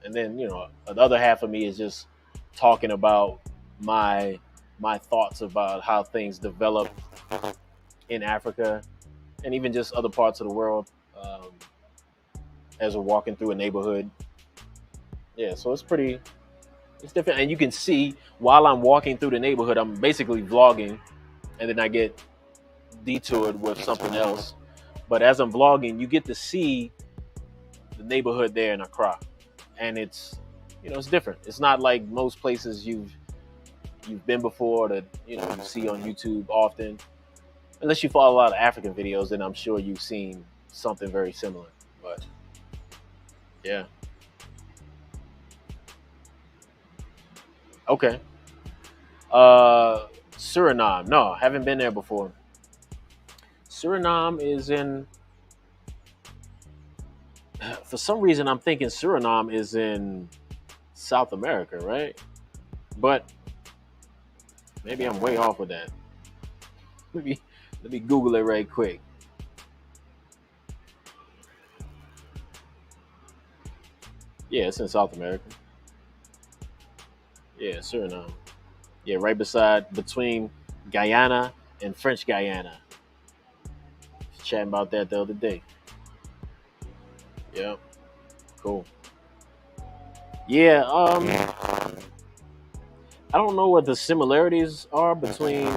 And then, the other half of me is just talking about my thoughts about how things develop in Africa and even just other parts of the world as we're walking through a neighborhood. Yeah, so it's different. And you can see while I'm walking through the neighborhood, I'm basically vlogging, and then I get detoured with something else. But as I'm vlogging, you get to see the neighborhood there in Accra. And it's different. It's not like most places you've been before that you see on YouTube often. Unless you follow a lot of African videos, then I'm sure you've seen something very similar. But yeah. Okay. Suriname. No, haven't been there before. Suriname is in. For some reason, I'm thinking Suriname is in South America, right? But maybe I'm way off with that. Let me Google it right quick. Yeah, it's in South America. Yeah, Suriname. Yeah, right between Guyana and French Guyana. Chatting about that the other day. Yeah, cool. Yeah, I don't know what the similarities are between.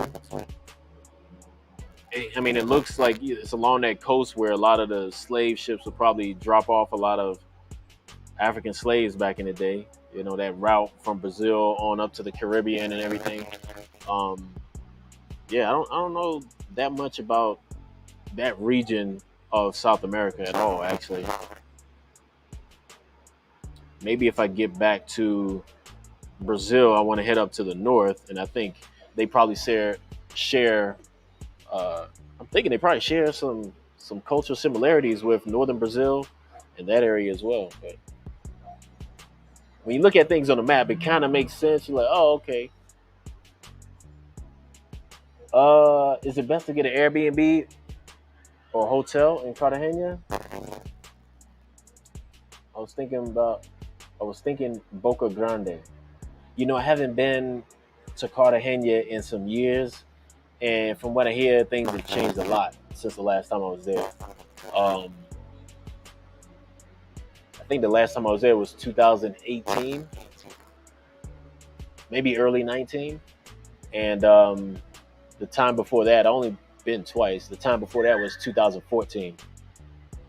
I mean, it looks like it's along that coast where a lot of the slave ships would probably drop off a lot of African slaves back in the day. That route from Brazil on up to the Caribbean and everything. Um, yeah, I don't know that much about that region of South America at all, actually. Maybe if I get back to Brazil, I want to head up to the north, and I think they probably share. I'm thinking they probably share some cultural similarities with northern Brazil and that area as well. But when you look at things on the map, it kind of makes sense. You're like, oh, okay. Is it best to get an Airbnb or a hotel in Cartagena? I was thinking Boca Grande. I haven't been to Cartagena in some years, and from what I hear, things have changed a lot since the last time I was there. Um, I think the last time I was there was 2018, maybe early 19, and the time before that, I only been twice. The time before that was 2014.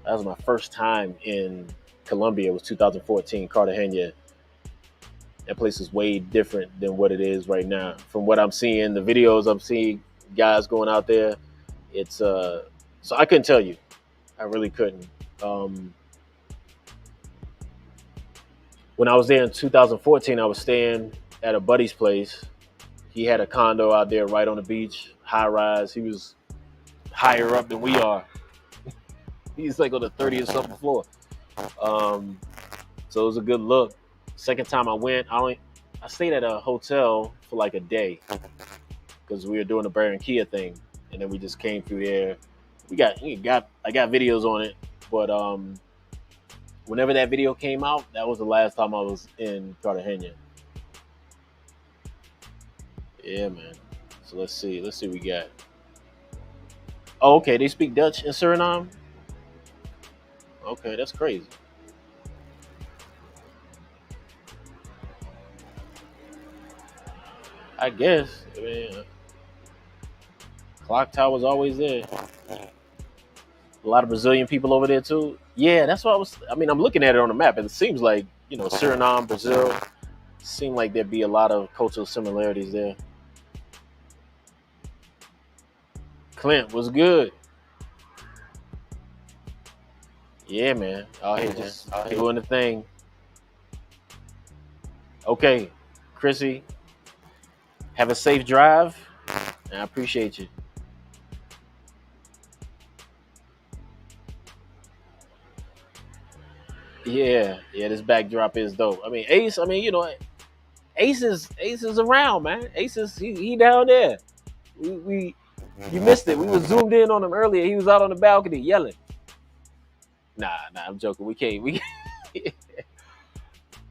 That was my first time in Colombia. It was 2014, Cartagena. That place is way different than what it is right now. From what I'm seeing, the videos I'm seeing, guys going out there, it's so I couldn't tell you. I really couldn't. When I was there in 2014, I was staying at a buddy's place. He had a condo out there right on the beach, high rise. He was higher up than we are. He's like on the 30th something floor. So it was a good look. Second time I went, I stayed at a hotel for like a day because we were doing the Barranquilla thing, and then we just came through there. I got videos on it, but whenever that video came out, that was the last time I was in Cartagena. Yeah, man. So let's see. Let's see what we got. Oh, okay. They speak Dutch in Suriname. Okay, that's crazy. I guess. I mean, clock tower's always there. A lot of Brazilian people over there too. Yeah, that's what I was. I mean, I'm looking at it on the map, and it seems like Suriname, Brazil, seem like there'd be a lot of cultural similarities there. Clint was good. Yeah, man. Out here just doing the thing. Okay, Chrissy, have a safe drive, and I appreciate you. Yeah, yeah. This backdrop is dope. I mean, Ace. I mean, Ace is around, man. Ace is he down there. We you missed it. We was zoomed in on him earlier. He was out on the balcony yelling. Nah, I'm joking. We can't. We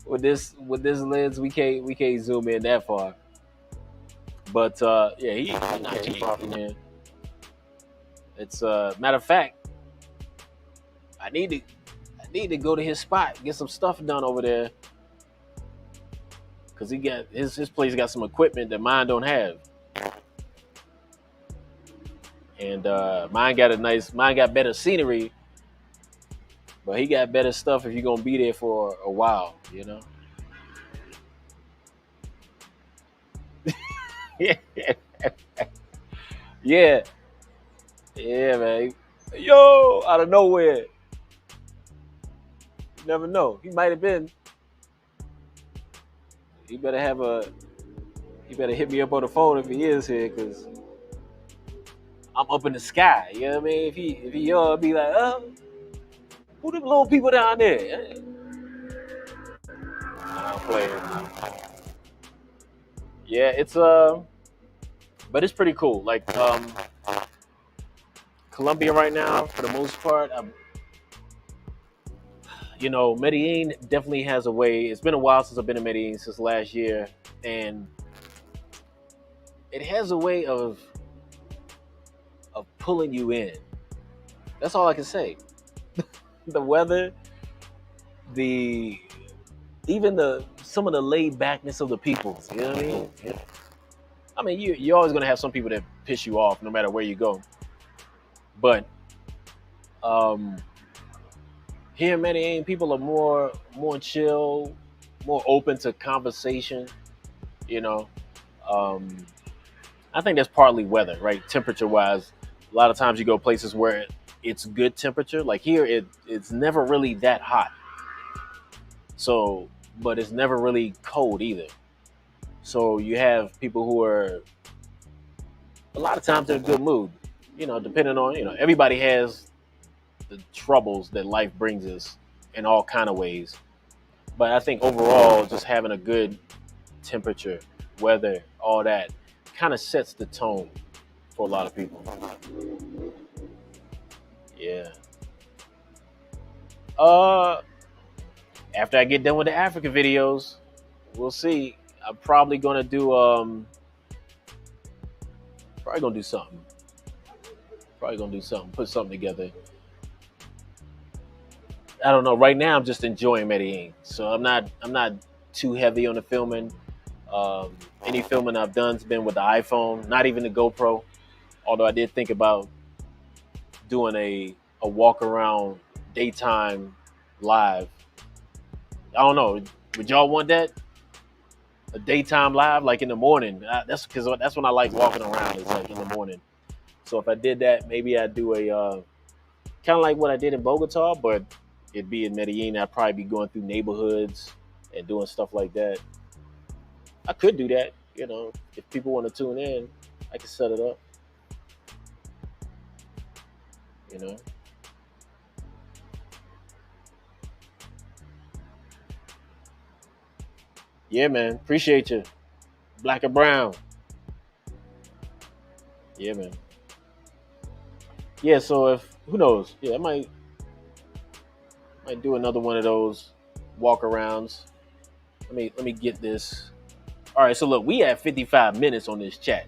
with this lens, we can't zoom in that far. But yeah, he not too far from here. It's matter of fact, I need to I need to go to his spot, get some stuff done over there, cause he got his place got some equipment that mine don't have, and mine got better scenery, but he got better stuff if you're gonna be there for a while, you know. Yeah, yeah, yeah, man. Yo, out of nowhere, you never know. He might have been. He better have a. He better hit me up on the phone if he is here, cause I'm up in the sky. You know what I mean? If he be like, who them little people down there? I'm playing. Yeah, it's but it's pretty cool. Like Colombia right now, for the most part, Medellin definitely has a way. It's been a while since I've been in Medellin, since last year, and it has a way of pulling you in. That's all I can say. The weather, the even the some of the laid backness of the people. You know what I mean? I mean, you're always gonna have some people that piss you off, no matter where you go. But um, here in Medellin, people are more chill, more open to conversation. You know, um, I think that's partly weather, right? Temperature wise, a lot of times you go places where it's good temperature. Like here, it's never really that hot. So, but it's never really cold either. So you have people who are a lot of times in a good mood. Depending on everybody has the troubles that life brings us in all kind of ways. But I think overall, just having a good temperature, weather, all that kind of sets the tone for a lot of people. Yeah. Uh, After I get done with the Africa videos, we'll see. I'm probably gonna do something. Probably gonna do something. Put something together. I don't know. Right now, I'm just enjoying Medellin, so I'm not too heavy on the filming. Any filming I've done's been with the iPhone, not even the GoPro. Although I did think about doing a walk around daytime live. I don't know. Would y'all want that? A daytime live, like in the morning. That's because that's when I like walking around. Is like in the morning. So if I did that, maybe I'd do a kind of like what I did in Bogota, but it'd be in Medellin. I'd probably be going through neighborhoods and doing stuff like that. I could do that. If people want to tune in, I can set it up. You know. Yeah, man. Appreciate you. Black or brown. Yeah, man. Yeah. So if who knows? Yeah, I might do another one of those walk arounds. Let me get this. All right, so look, we have 55 minutes on this chat,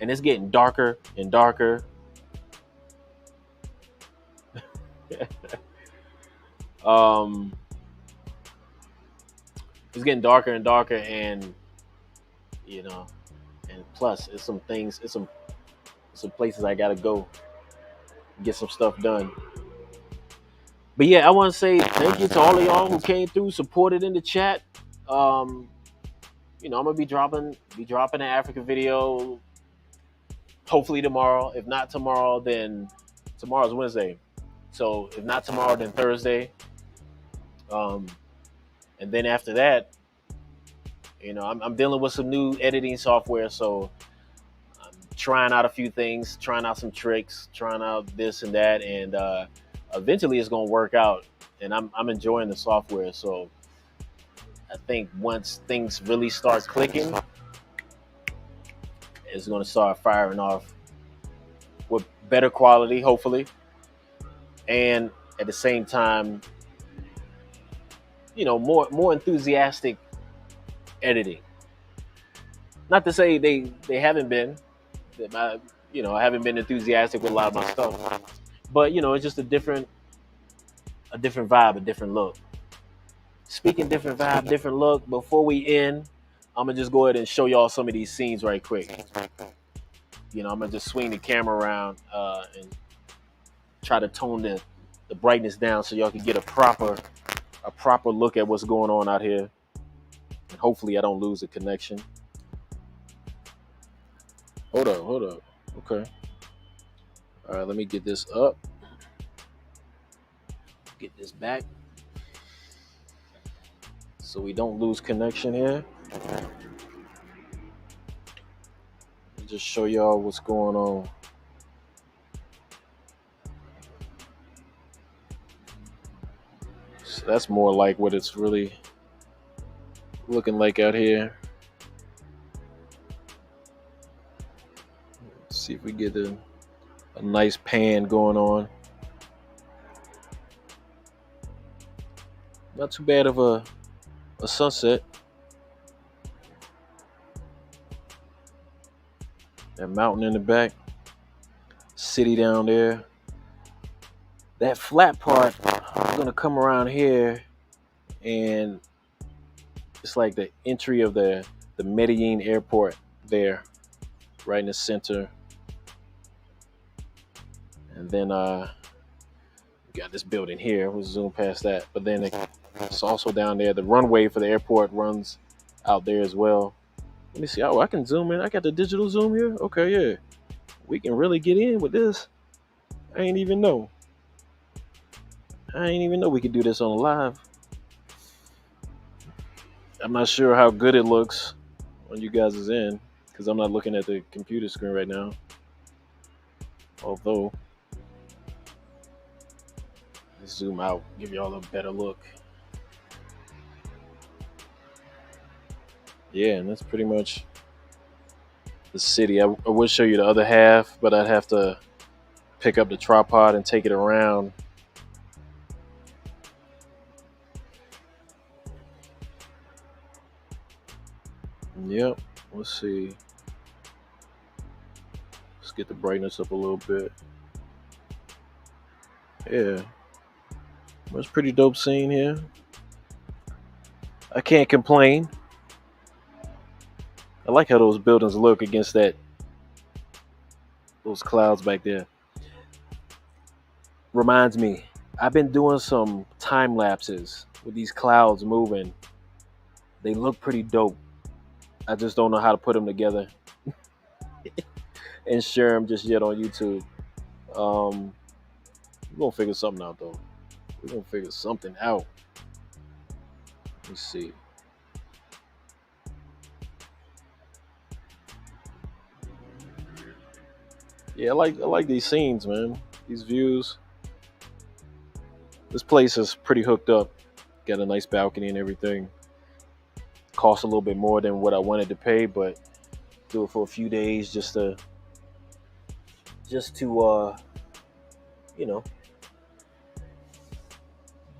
and it's getting darker and darker. um, it's getting darker and darker, and you know, and plus, it's some things, it's some places I gotta go get some stuff done. But yeah, I want to say thank you to all of y'all who came through, supported in the chat. Um, I'm gonna be dropping an Africa video hopefully tomorrow. If not tomorrow, then tomorrow's Wednesday. So if not tomorrow, then Thursday. Um, and then after that, I'm dealing with some new editing software, so I'm trying out a few things, trying out some tricks, trying out this and that, and eventually it's gonna work out. And I'm enjoying the software, so I think once things really start clicking, it's gonna start firing off with better quality, hopefully, and at the same time, more enthusiastic editing. Not to say they haven't been, I haven't been enthusiastic with a lot of my stuff, but it's just a different vibe, a different look. Speaking different vibe, different look. Before we end, I'm gonna just go ahead and show y'all some of these scenes right quick. I'm gonna just swing the camera around and try to tone the brightness down so y'all can get a proper look at what's going on out here. And hopefully I don't lose the connection. Hold up. Okay. All right, let me get this up. Get this back so we don't lose connection here. Just show y'all what's going on. So that's more like what it's really looking like out here. Let's see if we get a nice pan going on. Not too bad of a sunset. That mountain in the back, city down there. That flat part, I'm gonna come around here, and it's like the entry of the Medellin airport there, right in the center. And then we got this building here. We'll zoom past that. But then it's also down there. The runway for the airport runs out there as well. Let me see. Oh, I can zoom in. I got the digital zoom here. Okay, yeah. We can really get in with this. I ain't even know we could do this on live. I'm not sure how good it looks on you guys' end because I'm not looking at the computer screen right now. Although, let's zoom out, give y'all a better look. Yeah, and that's pretty much the city. I would show you the other half, but I'd have to pick up the tripod and take it around. Yep, let's see. Let's get the brightness up a little bit. Yeah, that's pretty dope scene here. I can't complain. I like how those buildings look against those clouds back there. Reminds me, I've been doing some time lapses with these clouds moving. They look pretty dope. I just don't know how to put them together and share them just yet on YouTube. We're gonna figure something out though. We're gonna figure something out. Let's see. Yeah, I like these scenes, man. These views. This place is pretty hooked up. Got a nice balcony and everything. Costs a little bit more than what I wanted to pay, but do it for a few days just to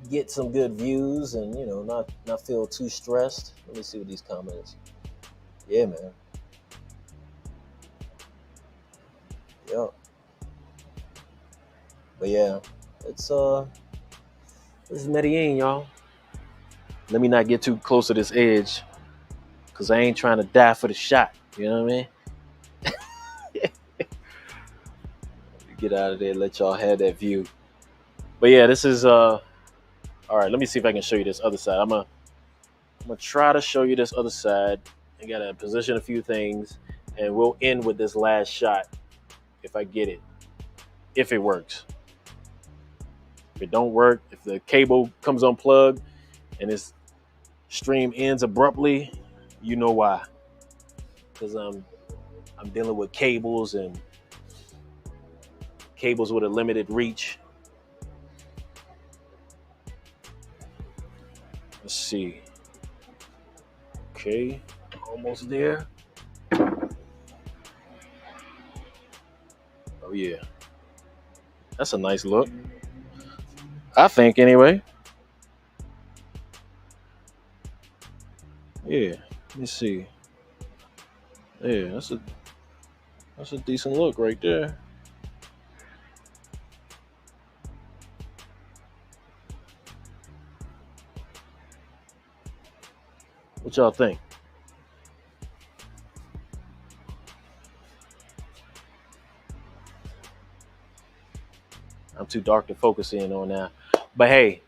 get some good views and not feel too stressed. Let me see what these comments. Yeah, man. Yep. But yeah, it's this is Medellin, y'all. Let me not get too close to this edge, cause I ain't trying to die for the shot. You know what I mean? Get out of there, let y'all have that view. But yeah, this is all right. Let me see if I can show you this other side. I'm gonna try to show you this other side. I gotta position a few things, and we'll end with this last shot if I get it, if it works. If it don't work, if the cable comes unplugged and this stream ends abruptly, you know why. Because I'm dealing with cables and cables with a limited reach. Let's see. Okay, almost there. Oh yeah, that's a nice look. I think anyway. Yeah. Let me see. Yeah, that's a decent look right there. What y'all think? I'm too dark to focus in on now. But hey,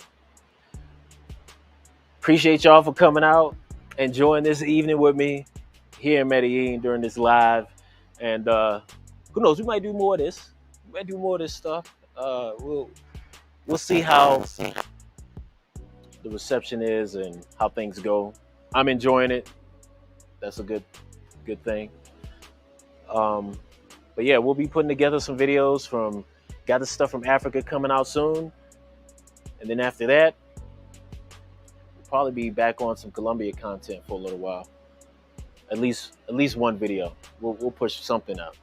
appreciate y'all for coming out, enjoying this evening with me here in Medellin during this live. And who knows, we might do more of this. We might do more of this stuff. We'll see how the reception is and how things go. I'm enjoying it. That's a good thing. Um, but yeah, we'll be putting together some videos from got the stuff from Africa coming out soon. And then after that, we'll probably be back on some Colombia content for a little while. At least one video. We'll push something out.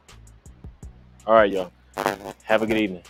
All right, y'all. Have a good evening.